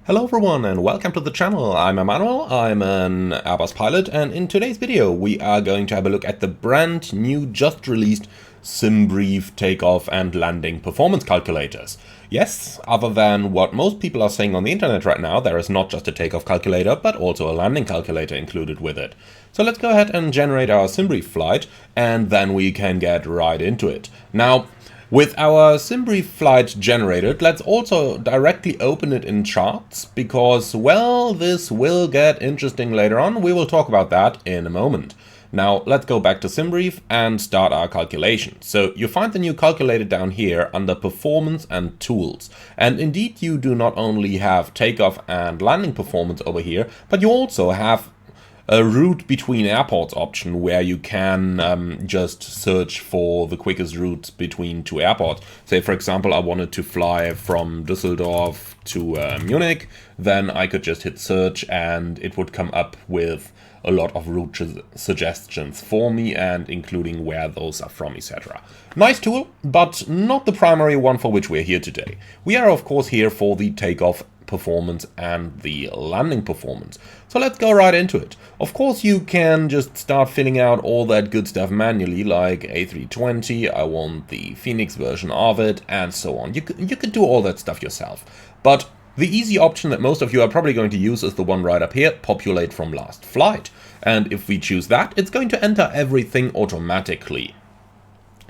Hello everyone and welcome to the channel. I'm Emmanuel, I'm an Airbus pilot, and in today's video we are going to have a look at the brand new just released SimBrief Takeoff and Landing Performance Calculators. Yes, other than what most people are saying on the internet right now, there is not just a takeoff calculator but also a landing calculator included with it. So let's go ahead and generate our SimBrief flight and then we can get right into it. Now, with our SimBrief flight generated, let's also directly open it in charts, because, well, this will get interesting later on. We will talk about that in a moment. Now, let's go back to SimBrief and start our calculation. So, you find the new calculator down here under Performance and Tools. And indeed, you do not only have takeoff and landing performance over here, but you also have a route between airports option where you can just search for the quickest routes between two airports. Say, for example, I wanted to fly from Düsseldorf to Munich, then I could just hit search and it would come up with a lot of route suggestions for me, and including where those are from, etc. Nice tool, but not the primary one for which we're here today. We are, of course, here for the takeoff performance and the landing performance. So let's go right into it. Of course, you can just start filling out all that good stuff manually, like A320, I want the Phoenix version of it, and so on. You could do all that stuff yourself. But the easy option that most of you are probably going to use is the one right up here, populate from last flight. And if we choose that, it's going to enter everything automatically.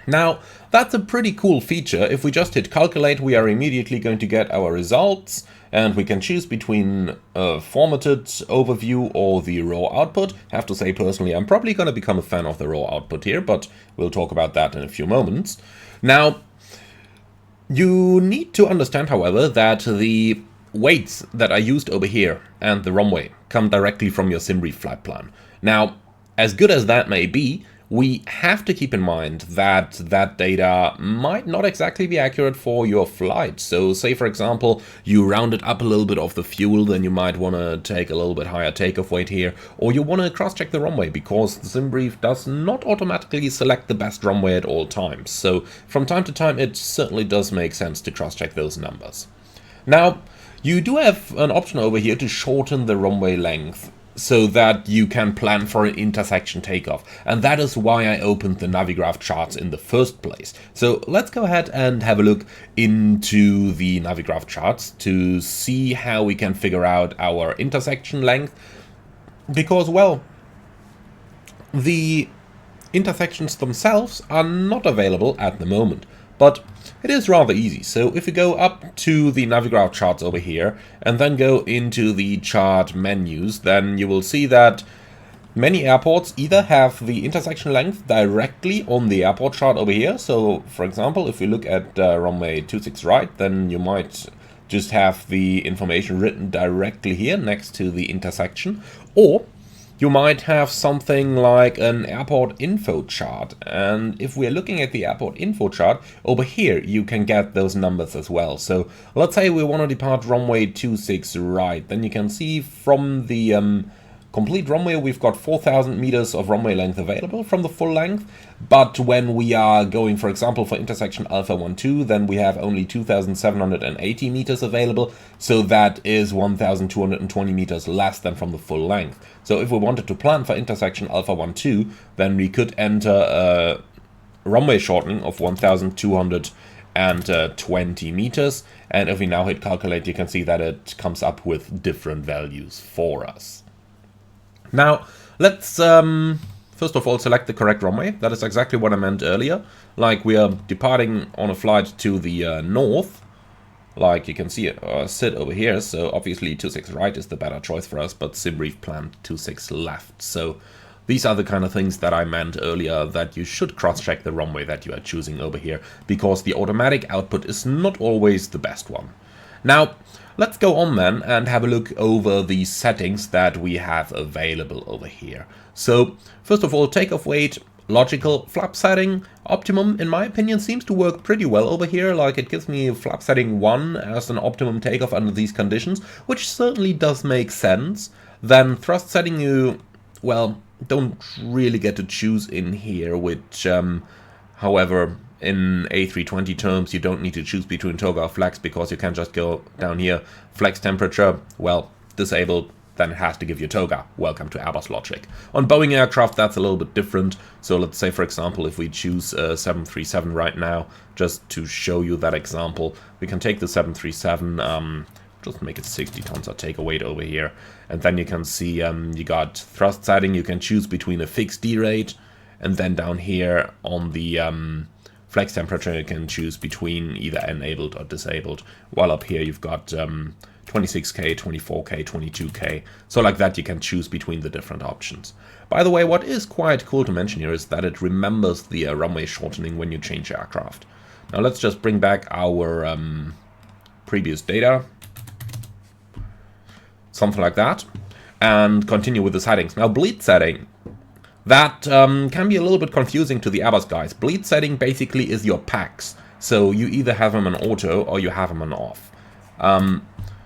Now, that's a pretty cool feature. If we just hit calculate, we are immediately going to get our results, and we can choose between a formatted overview or the raw output. I have to say, personally, I'm probably going to become a fan of the raw output here, but we'll talk about that in a few moments. Now, you need to understand, however, that the weights that are used over here and the runway come directly from your SimBrief flight plan. Now, as good as that may be, we have to keep in mind that that data might not exactly be accurate for your flight. So say, for example, you rounded up a little bit of the fuel, then you might want to take a little bit higher takeoff weight here, or you want to cross-check the runway, because the SimBrief does not automatically select the best runway at all times. So from time to time, it certainly does make sense to cross-check those numbers. Now, you do have an option over here to shorten the runway length, so that you can plan for an intersection takeoff. And that is why I opened the Navigraph charts in the first place. So let's go ahead and have a look into the Navigraph charts to see how we can figure out our intersection length. Because, well, the intersections themselves are not available at the moment, but it is rather easy. So if we go up to the Navigraph charts over here and then go into the chart menus, then you will see that many airports either have the intersection length directly on the airport chart over here. So for example, if we look at runway 26 right, then you might just have the information written directly here next to the intersection, or you might have something like an airport info chart. And if we're looking at the airport info chart, over here you can get those numbers as well. So let's say we want to depart runway 26 right, then you can see from the complete runway we've got 4,000 meters of runway length available from the full length. But when we are going, for example, for intersection Alpha 12, then we have only 2,780 meters available. So that is 1,220 meters less than from the full length. So if we wanted to plan for intersection Alpha 12, then we could enter a runway shortening of 1,220 meters. And if we now hit calculate, you can see that it comes up with different values for us. Now, let's first of all select the correct runway. That is exactly what I meant earlier. Like, we are departing on a flight to the north. Like you can see it sit over here. So obviously 26 right is the better choice for us, but SimBrief planned 26 left. So these are the kind of things that I meant earlier, that you should cross-check the runway that you are choosing over here, because the automatic output is not always the best one. Now, let's go on then and have a look over the settings that we have available over here. So, first of all, takeoff weight, logical, flap setting, optimum, in my opinion, seems to work pretty well over here. Like, it gives me flap setting 1 as an optimum takeoff under these conditions, which certainly does make sense. Then thrust setting, you, well, don't really get to choose in here, which, however, in A320 terms, you don't need to choose between toga or flex because you can just go down here, flex temperature, well, disabled, then it has to give you toga. Welcome to Airbus logic. On Boeing aircraft, that's a little bit different. So let's say, for example, if we choose 737 right now, just to show you that example, we can take the 737, just make it 60 tons, I'll take a weight over here. And then you can see you got thrust setting, you can choose between a fixed D rate, and then down here on the flex temperature, you can choose between either enabled or disabled. While up here you've got 26K, 24K, 22K. So like that you can choose between the different options. By the way, what is quite cool to mention here is that it remembers the runway shortening when you change aircraft. Now let's just bring back our previous data. Something like that. And continue with the settings. Now bleed setting. That can be a little bit confusing to the Airbus guys. Bleed setting basically is your packs. So you either have them on auto or you have them on off.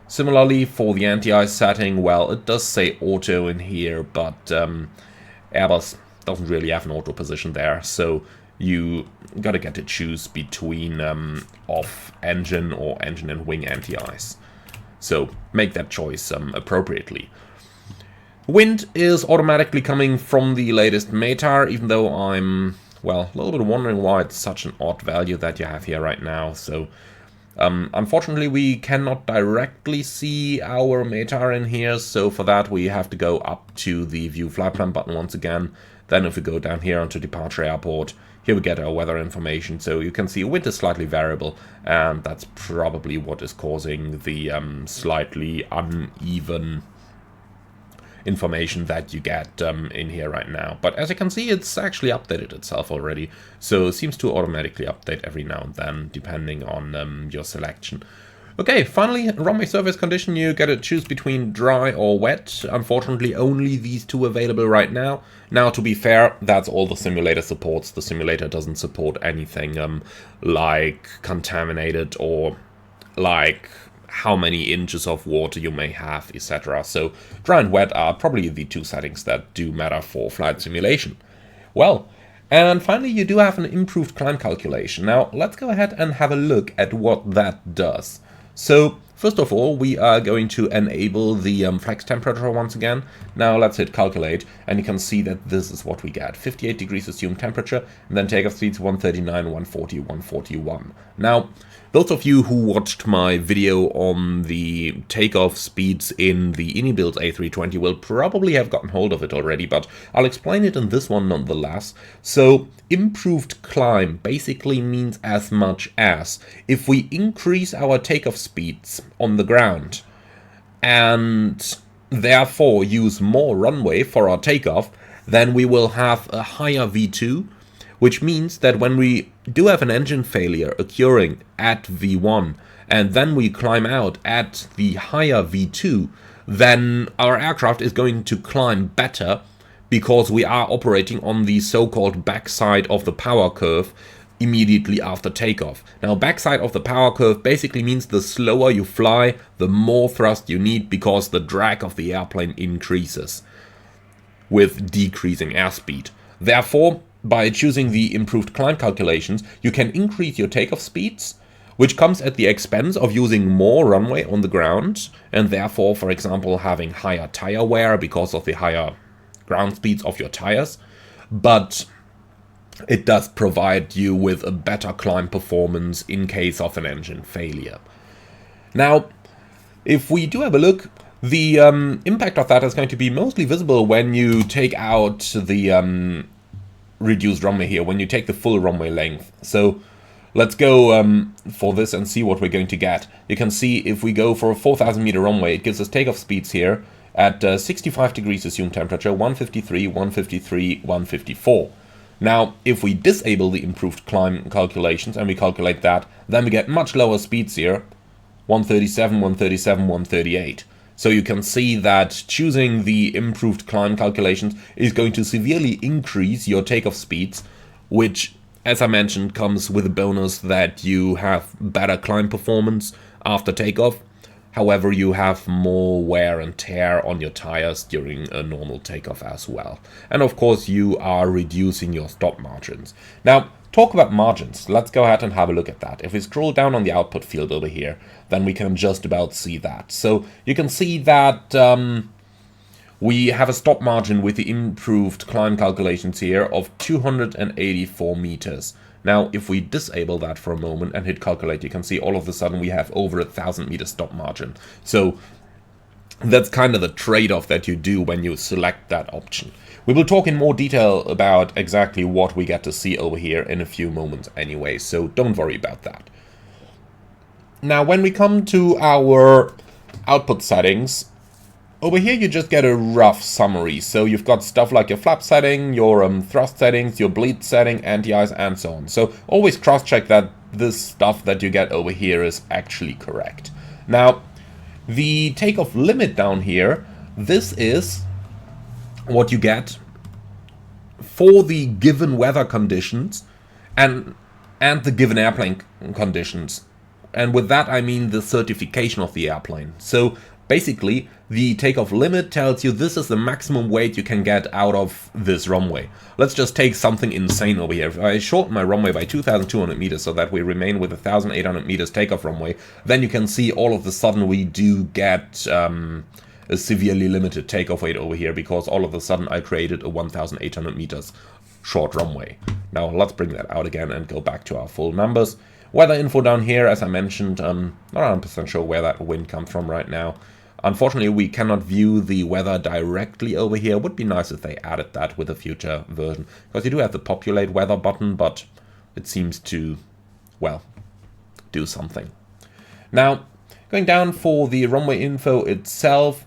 Similarly, for the anti-ice setting, well, it does say auto in here, but Airbus doesn't really have an auto position there, so you gotta get to choose between off engine or engine and wing anti-ice. So make that choice appropriately. Wind is automatically coming from the latest METAR, even though I'm, well, a little bit wondering why it's such an odd value that you have here right now, so... unfortunately, we cannot directly see our METAR in here, so for that we have to go up to the View Flight Plan button once again. Then if we go down here onto Departure Airport, here we get our weather information, so you can see wind is slightly variable, and that's probably what is causing the slightly uneven information that you get in here right now. But as you can see, it's actually updated itself already, so it seems to automatically update every now and then depending on your selection. Okay, finally, runway surface condition, you get to choose between dry or wet. Unfortunately, only these two available right now. Now, to be fair, that's all the simulator supports. The simulator doesn't support anything like contaminated or like how many inches of water you may have, etc. So dry and wet are probably the two settings that do matter for flight simulation. Well, and finally you do have an improved climb calculation. Now let's go ahead and have a look at what that does. So first of all, we are going to enable the flex temperature once again. Now let's hit calculate, and you can see that this is what we get. 58 degrees assumed temperature, and then takeoff speeds 139, 140, 141. Now, those of you who watched my video on the takeoff speeds in the ini-built A320 will probably have gotten hold of it already, but I'll explain it in this one nonetheless. So, improved climb basically means as much as if we increase our takeoff speeds on the ground and therefore use more runway for our takeoff, then we will have a higher V2, which means that when we do have an engine failure occurring at V1 and then we climb out at the higher V2, then our aircraft is going to climb better because we are operating on the so-called backside of the power curve immediately after takeoff. Now, backside of the power curve basically means the slower you fly, the more thrust you need because the drag of the airplane increases with decreasing airspeed. Therefore, by choosing the improved climb calculations, you can increase your takeoff speeds, which comes at the expense of using more runway on the ground, and therefore, for example, having higher tire wear because of the higher ground speeds of your tires. But it does provide you with a better climb performance in case of an engine failure. Now, if we do have a look, the impact of that is going to be mostly visible when you take out the reduced runway here, when you take the full runway length. So let's go for this and see what we're going to get. You can see if we go for a 4,000 meter runway, it gives us takeoff speeds here at 65 degrees assumed temperature, 153, 153, 154. Now, if we disable the improved climb calculations and we calculate that, then we get much lower speeds here, 137, 137, 138. So you can see that choosing the improved climb calculations is going to severely increase your takeoff speeds, which, as I mentioned, comes with a bonus that you have better climb performance after takeoff. However, you have more wear and tear on your tires during a normal takeoff as well. And of course, you are reducing your stop margins. Now, talk about margins. Let's go ahead and have a look at that. If we scroll down on the output field over here, then we can just about see that. So you can see that we have a stop margin with the improved climb calculations here of 284 meters. Now, if we disable that for a moment and hit calculate, you can see all of a sudden we have over 1,000 meter stop margin. So that's kind of the trade-off that you do when you select that option. We will talk in more detail about exactly what we get to see over here in a few moments anyway, so don't worry about that. Now, when we come to our output settings, over here you just get a rough summary. So you've got stuff like your flap setting, your thrust settings, your bleed setting, anti-ice, and so on. So always cross-check that this stuff that you get over here is actually correct. Now, the takeoff limit down here, this is what you get for the given weather conditions and the given airplane conditions. And with that I mean the certification of the airplane. So basically, the takeoff limit tells you this is the maximum weight you can get out of this runway. Let's just take something insane over here. If I shorten my runway by 2,200 meters so that we remain with 1,800 meters takeoff runway, then you can see all of a sudden we do get a severely limited takeoff weight over here, because all of a sudden I created a 1,800 meters short runway. Now let's bring that out again and go back to our full numbers. Weather info down here, as I mentioned, not 100% sure where that wind comes from right now. Unfortunately, we cannot view the weather directly over here. Would be nice if they added that with a future version, because you do have the populate weather button, but it seems to, well, do something. Now, going down for the runway info itself,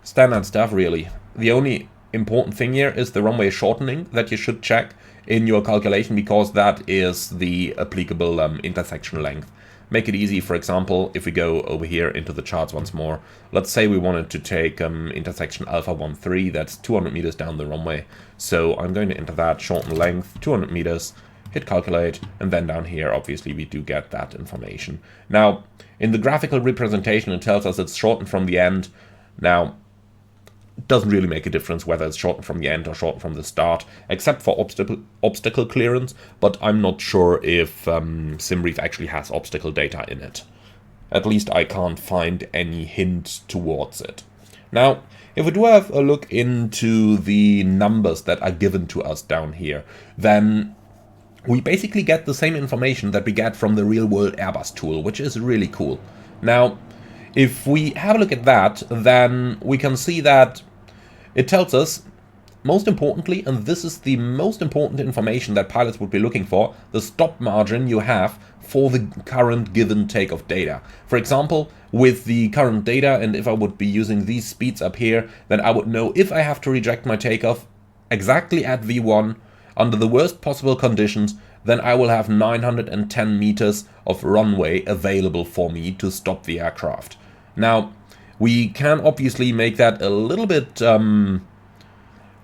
standard stuff really. The only important thing here is the runway shortening that you should check in your calculation, because that is the applicable intersection length. Make it easy, for example, if we go over here into the charts once more, let's say we wanted to take intersection alpha 13, that's 200 meters down the runway. So I'm going to enter that, shorten length, 200 meters, hit calculate, and then down here, obviously, we do get that information. Now, in the graphical representation, it tells us it's shortened from the end. Now, it doesn't really make a difference whether it's shortened from the end or shortened from the start, except for obstacle clearance, but I'm not sure if SimBrief actually has obstacle data in it. At least I can't find any hint towards it. Now, if we do have a look into the numbers that are given to us down here, then we basically get the same information that we get from the real-world Airbus tool, which is really cool. Now, if we have a look at that, then we can see that it tells us, most importantly, and this is the most important information that pilots would be looking for, the stop margin you have for the current given takeoff data. For example, with the current data, and if I would be using these speeds up here, then I would know if I have to reject my takeoff exactly at V1 under the worst possible conditions, then I will have 910 meters of runway available for me to stop the aircraft. Now, we can obviously make that a little bit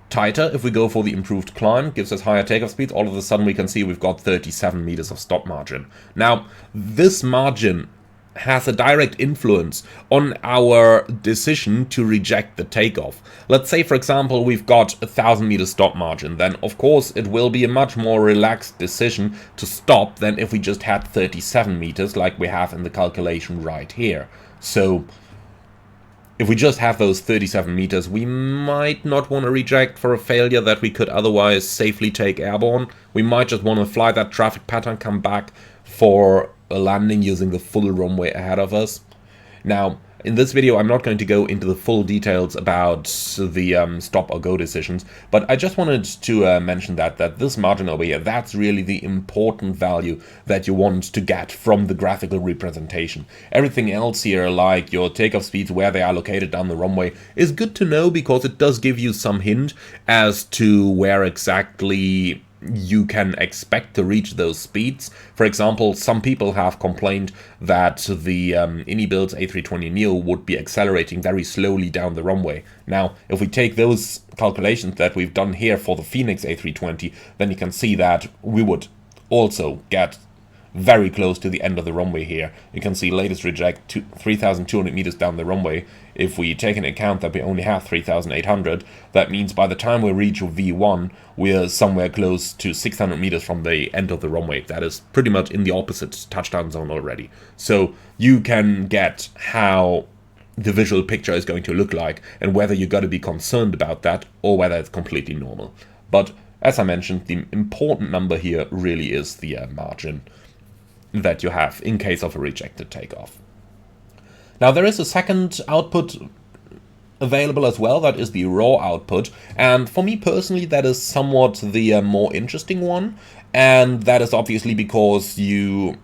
tighter if we go for the improved climb. Gives us higher takeoff speeds. All of a sudden we can see we've got 37 meters of stop margin. Now, this margin has a direct influence on our decision to reject the takeoff. Let's say, for example, we've got 1,000 meter stop margin, then of course it will be a much more relaxed decision to stop than if we just had 37 meters like we have in the calculation right here. So if we just have those 37 meters, we might not want to reject for a failure that we could otherwise safely take airborne. We might just want to fly that traffic pattern, come back for a landing using the full runway ahead of us. Now, in this video, I'm not going to go into the full details about the stop or go decisions, but I just wanted to mention that this margin over here, that's really the important value that you want to get from the graphical representation. Everything else here, like your takeoff speeds, where they are located down the runway, is good to know because it does give you some hint as to where exactly you can expect to reach those speeds. For example, some people have complained that the Inibuild A320neo would be accelerating very slowly down the runway. Now, if we take those calculations that we've done here for the Phoenix A320, then you can see that we would also get very close to the end of the runway here. You can see latest reject 3,200 meters down the runway. If we take into account that we only have 3,800, that means by the time we reach V1, we're somewhere close to 600 meters from the end of the runway. That is pretty much in the opposite touchdown zone already. So you can get how the visual picture is going to look like, and whether you got to be concerned about that or whether it's completely normal. But as I mentioned, the important number here really is the margin that you have in case of a rejected takeoff. Now there is a second output available as well, that is the raw output, and for me personally that is somewhat the more interesting one, and that is obviously because you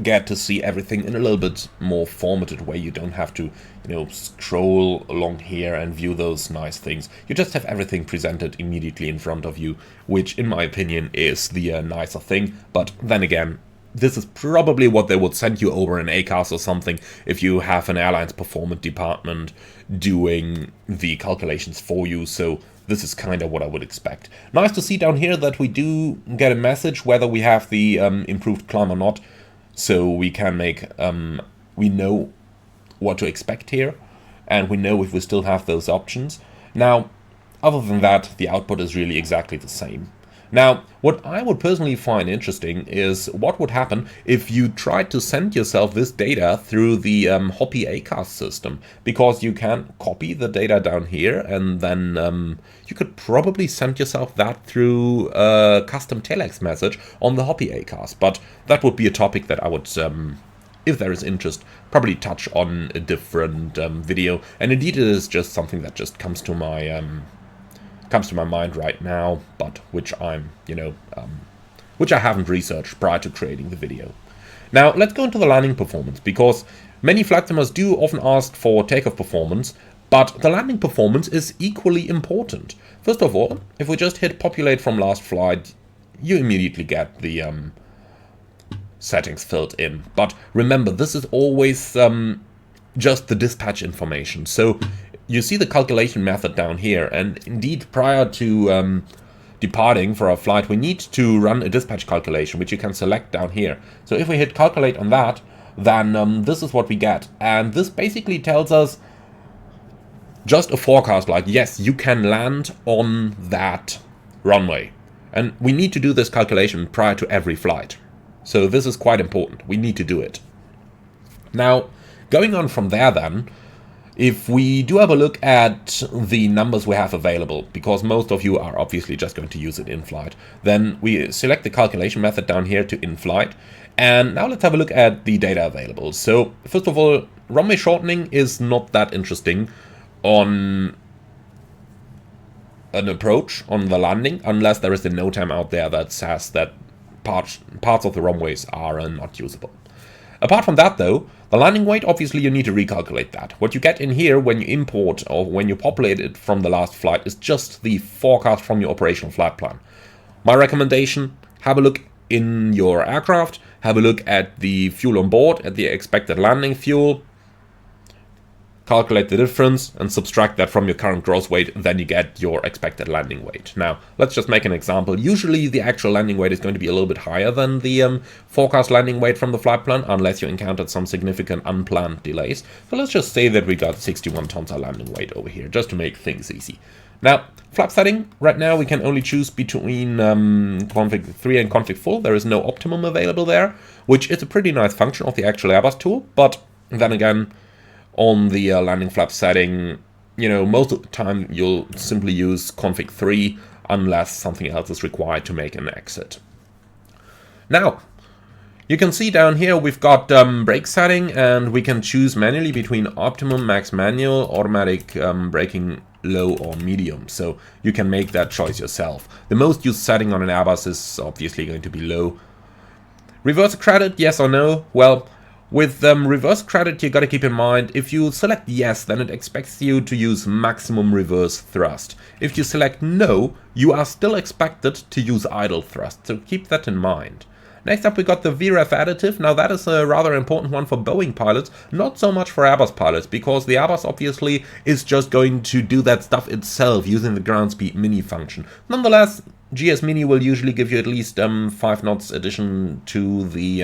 get to see everything in a little bit more formatted way. You don't have to, scroll along here and view those nice things. You just have everything presented immediately in front of you, which in my opinion is the nicer thing. But then again, this is probably what they would send you over in ACAS or something if you have an airline's performance department doing the calculations for you. So this is kind of what I would expect. Nice to see down here that we do get a message whether we have the improved climb or not. So we can make, we know what to expect here, and we know if we still have those options. Now, other than that, the output is really exactly the same. Now, what I would personally find interesting is what would happen if you tried to send yourself this data through the Hoppy ACAS system, because you can copy the data down here, and then you could probably send yourself that through a custom telex message on the Hoppy ACAS. But that would be a topic that I would, if there is interest, probably touch on a different video. And indeed, it is just something that just comes to my mind right now, but which I'm, which I haven't researched prior to creating the video. Now, let's go into the landing performance, because many flight simmers do often ask for takeoff performance, but the landing performance is equally important. First of all, if we just hit populate from last flight, you immediately get the settings filled in. But remember, this is always just the dispatch information. So you see the calculation method down here, and indeed prior to departing for our flight, we need to run a dispatch calculation, which you can select down here. So if we hit calculate on that, then this is what we get. And this basically tells us just a forecast, like, yes, you can land on that runway. And we need to do this calculation prior to every flight. So this is quite important. We need to do it. Now, going on from there then, if we do have a look at the numbers we have available, because most of you are obviously just going to use it in flight, then we select the calculation method down here to in flight. And now let's have a look at the data available. So first of all, runway shortening is not that interesting on an approach on the landing, unless there is a NOTAM out there that says that parts of the runways are not usable. Apart from that though, the landing weight, obviously you need to recalculate that. What you get in here when you import or when you populate it from the last flight is just the forecast from your operational flight plan. My recommendation, have a look in your aircraft, have a look at the fuel on board, at the expected landing fuel, calculate the difference and subtract that from your current gross weight, then you get your expected landing weight. Now, let's just make an example. Usually the actual landing weight is going to be a little bit higher than the forecast landing weight from the flight plan, unless you encountered some significant unplanned delays. So let's just say that we got 61 tons of landing weight over here, just to make things easy. Now, flap setting, right now we can only choose between config 3 and config full. There is no optimum available there, which is a pretty nice function of the actual Airbus tool, but then again, on the landing flap setting, most of the time you'll simply use config 3 unless something else is required to make an exit. Now, you can see down here we've got brake setting, and we can choose manually between optimum, max, manual, automatic, braking, low or medium. So you can make that choice yourself. The most used setting on an Airbus is obviously going to be low. Reverse credit, yes or no? Well, with reverse credit, you got to keep in mind, if you select yes, then it expects you to use maximum reverse thrust. If you select no, you are still expected to use idle thrust, so keep that in mind. Next up, we got the VREF additive. Now that is a rather important one for Boeing pilots, not so much for Airbus pilots, because the Airbus obviously is just going to do that stuff itself using the ground speed mini function. Nonetheless, GS Mini will usually give you at least 5 knots addition to the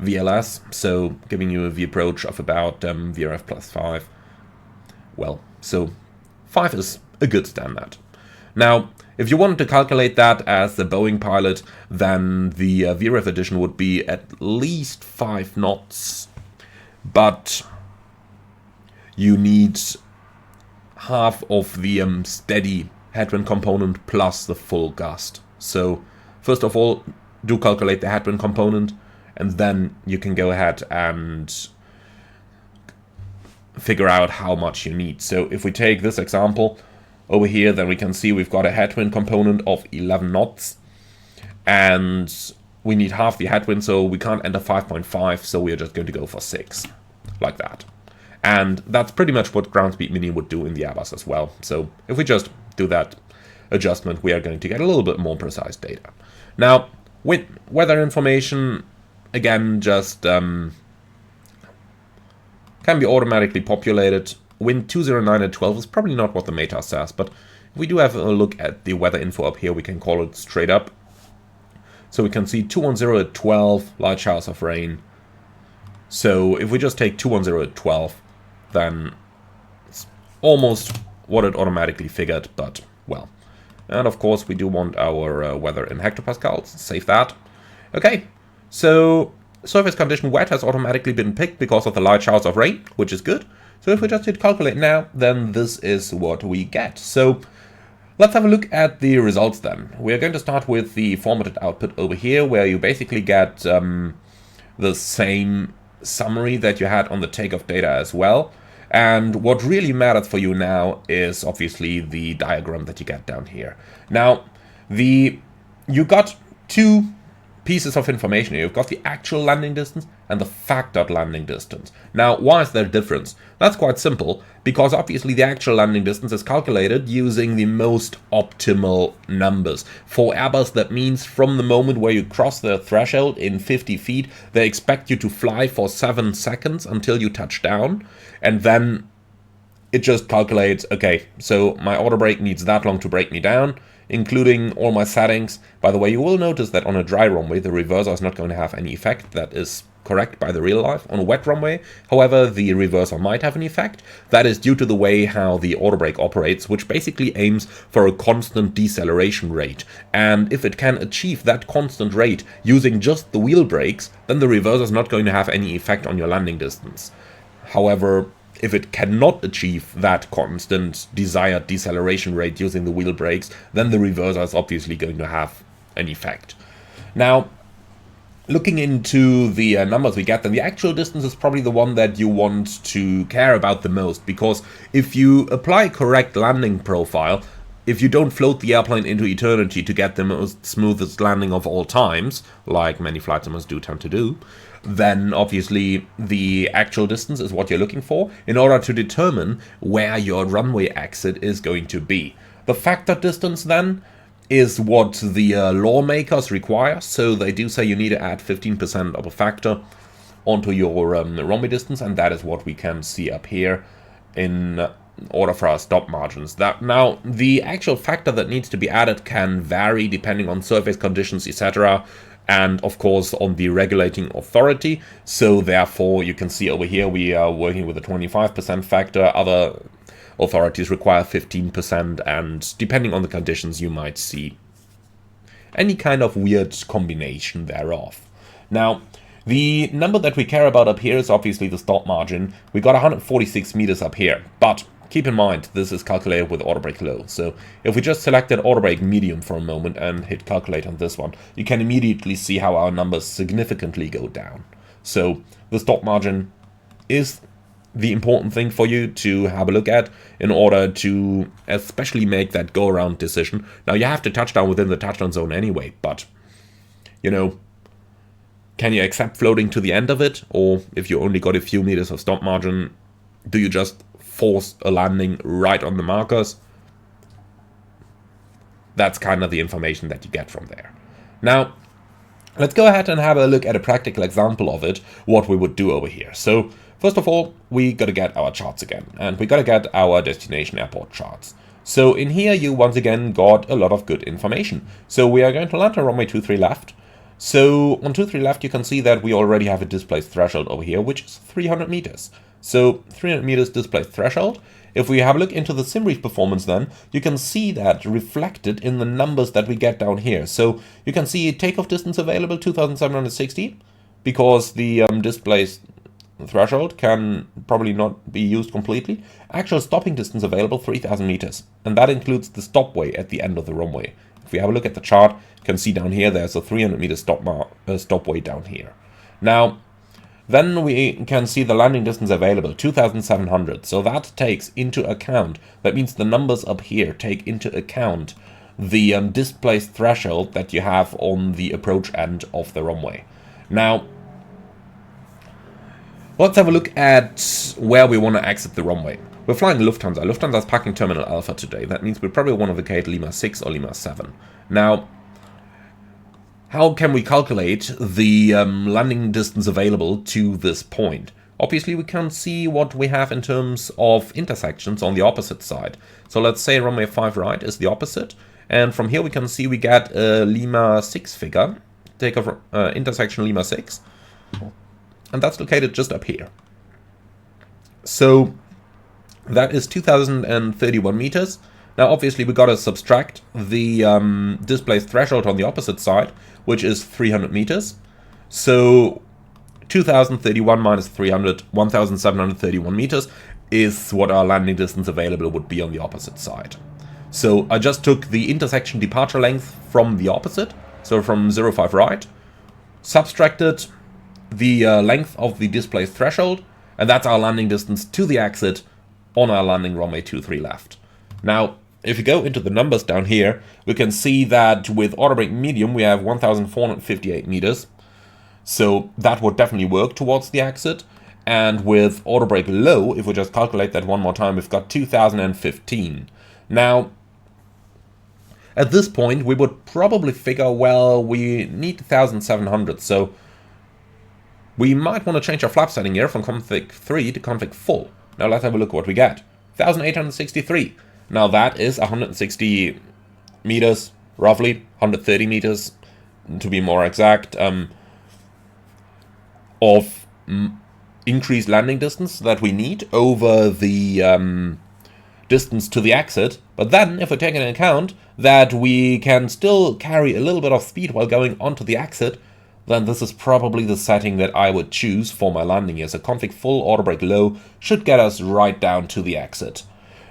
VLS, so giving you a V approach of about VRF plus 5. Well, so 5 is a good standard. Now, if you wanted to calculate that as the Boeing pilot, then the VRF addition would be at least 5 knots, but you need half of the steady headwind component plus the full gust. So first of all, do calculate the headwind component, and then you can go ahead and figure out how much you need. So if we take this example over here, then we can see we've got a headwind component of 11 knots, and we need half the headwind, so we can't enter 5.5, so we're just going to go for 6, like that. And that's pretty much what Ground Speed Mini would do in the Airbus as well. So if we just do that adjustment, we are going to get a little bit more precise data. Now, with weather information, again, just can be automatically populated. Wind 209 at 12 is probably not what the METAR says, but if we do have a look at the weather info up here, we can call it straight up. So we can see 210 at 12, light showers of rain. So if we just take 210 at 12, then it's almost what it automatically figured, but well. And of course we do want our weather in hectopascals, save that. Okay, so surface condition wet has automatically been picked because of the light showers of rain, which is good. So if we just hit calculate now, then this is what we get. So let's have a look at the results then. We are going to start with the formatted output over here, where you basically get the same summary that you had on the takeoff data as well. And what really matters for you now is obviously the diagram that you get down here. Now, you got 2 pieces of information here. You've got the actual landing distance and the factored landing distance. Now, why is there a difference? That's quite simple, because obviously the actual landing distance is calculated using the most optimal numbers. For Airbus, that means from the moment where you cross the threshold in 50 feet, they expect you to fly for 7 seconds until you touch down, and then it just calculates, okay, so my auto brake needs that long to brake me down, including all my settings. By the way, you will notice that on a dry runway, the reverser is not going to have any effect. That is correct by the real life. On a wet runway, however, the reverser might have an effect. That is due to the way how the auto brake operates, which basically aims for a constant deceleration rate. And if it can achieve that constant rate using just the wheel brakes, then the reverser is not going to have any effect on your landing distance. However, if it cannot achieve that constant desired deceleration rate using the wheel brakes, then the reverser is obviously going to have an effect. Now, looking into the numbers we get, then the actual distance is probably the one that you want to care about the most, because if you apply correct landing profile, if you don't float the airplane into eternity to get the most smoothest landing of all times, like many flight simulators do tend to do, then obviously the actual distance is what you're looking for in order to determine where your runway exit is going to be. The factored distance then is what the lawmakers require, so they do say you need to add 15% of a factor onto your runway distance, and that is what we can see up here in order for our stop margins. Now, the actual factor that needs to be added can vary depending on surface conditions, etc., and of course on the regulating authority. So therefore you can see over here we are working with a 25% factor. Other authorities require 15%, and depending on the conditions you might see any kind of weird combination thereof. Now, the number that we care about up here is obviously the stop margin. We got 146 meters up here, but keep in mind, this is calculated with auto brake low. So if we just selected auto brake medium for a moment and hit calculate on this one, you can immediately see how our numbers significantly go down. So the stop margin is the important thing for you to have a look at in order to especially make that go around decision. Now you have to touch down within the touchdown zone anyway, but you know, can you accept floating to the end of it? Or if you only got a few meters of stop margin, do you just force a landing right on the markers? That's kind of the information that you get from there. Now, let's go ahead and have a look at a practical example of it, what we would do over here. So, first of all, we got to get our charts again, and we got to get our destination airport charts. So in here you once again got a lot of good information. So we are going to land on runway 23 left. So on 23 left you can see that we already have a displaced threshold over here, which is 300 meters. So 300 meters displaced threshold. If we have a look into the SimBrief performance then, you can see that reflected in the numbers that we get down here. So you can see takeoff distance available 2760, because the displaced threshold can probably not be used completely. Actual stopping distance available 3000 meters, and that includes the stopway at the end of the runway. If we have a look at the chart, you can see down here there's a 300 meter stopway down here. Now, then we can see the landing distance available, 2700. So that takes into account, that means the numbers up here take into account the displaced threshold that you have on the approach end of the runway. Now, let's have a look at where we want to exit the runway. We're flying Lufthansa. Lufthansa's parking Terminal Alpha today. That means we probably want to vacate Lima 6 or Lima 7. Now, how can we calculate the landing distance available to this point? Obviously, we can see what we have in terms of intersections on the opposite side. So let's say runway 5 right is the opposite. And from here we can see we get a Lima 6 figure. Takeoff intersection Lima 6. And that's located just up here. So that is 2031 meters. Now obviously we gotta subtract the displaced threshold on the opposite side, which is 300 meters. So 2031 minus 300, 1731 meters is what our landing distance available would be on the opposite side. So I just took the intersection departure length from the opposite, so from 05 right, subtracted the length of the displaced threshold, and that's our landing distance to the exit on our landing runway 23 left. Now, if you go into the numbers down here, we can see that with auto brake medium we have 1458 meters, so that would definitely work towards the exit. And with auto brake low, if we just calculate that one more time, we've got 2015. Now, at this point we would probably figure, well, we need 1700, so we might want to change our flap setting here from config 3 to config 4. Now let's have a look at what we get. 1863. Now that is 160 meters, roughly, 130 meters to be more exact, of increased landing distance that we need over the distance to the exit. But then, if we take into account that we can still carry a little bit of speed while going onto the exit, then this is probably the setting that I would choose for my landing here. So config full, auto brake low should get us right down to the exit.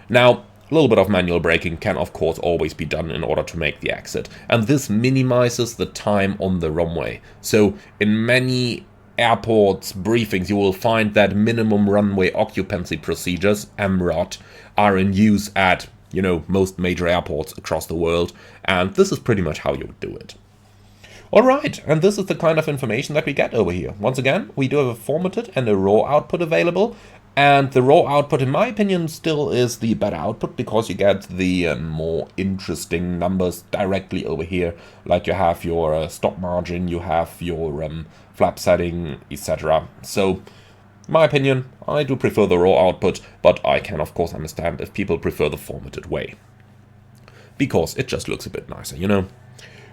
Now, a little bit of manual braking can of course always be done in order to make the exit, and this minimizes the time on the runway. So in many airports briefings you will find that minimum runway occupancy procedures, MROT, are in use at, you know, most major airports across the world, and this is pretty much how you would do it. Alright, and this is the kind of information that we get over here. Once again, we do have a formatted and a raw output available, and the raw output, in my opinion, still is the better output, because you get the more interesting numbers directly over here, like you have your stop margin, you have your flap setting, etc. So, in my opinion, I do prefer the raw output, but I can of course understand if people prefer the formatted way, because it just looks a bit nicer, you know.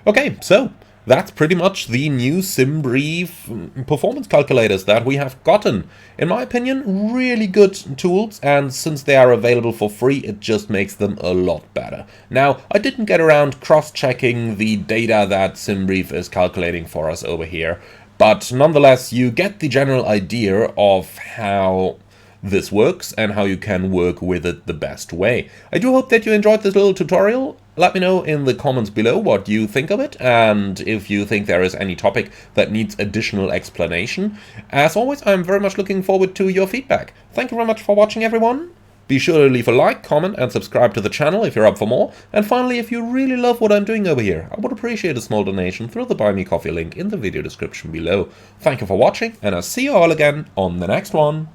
Okay, so that's pretty much the new SimBrief performance calculators that we have gotten. In my opinion, really good tools, and since they are available for free, it just makes them a lot better. Now, I didn't get around cross-checking the data that SimBrief is calculating for us over here, but nonetheless, you get the general idea of how this works and how you can work with it the best way. I do hope that you enjoyed this little tutorial. Let me know in the comments below what you think of it, and if you think there is any topic that needs additional explanation. As always, I'm very much looking forward to your feedback. Thank you very much for watching, everyone. Be sure to leave a like, comment, and subscribe to the channel if you're up for more. And finally, if you really love what I'm doing over here, I would appreciate a small donation through the Buy Me Coffee link in the video description below. Thank you for watching, and I'll see you all again on the next one.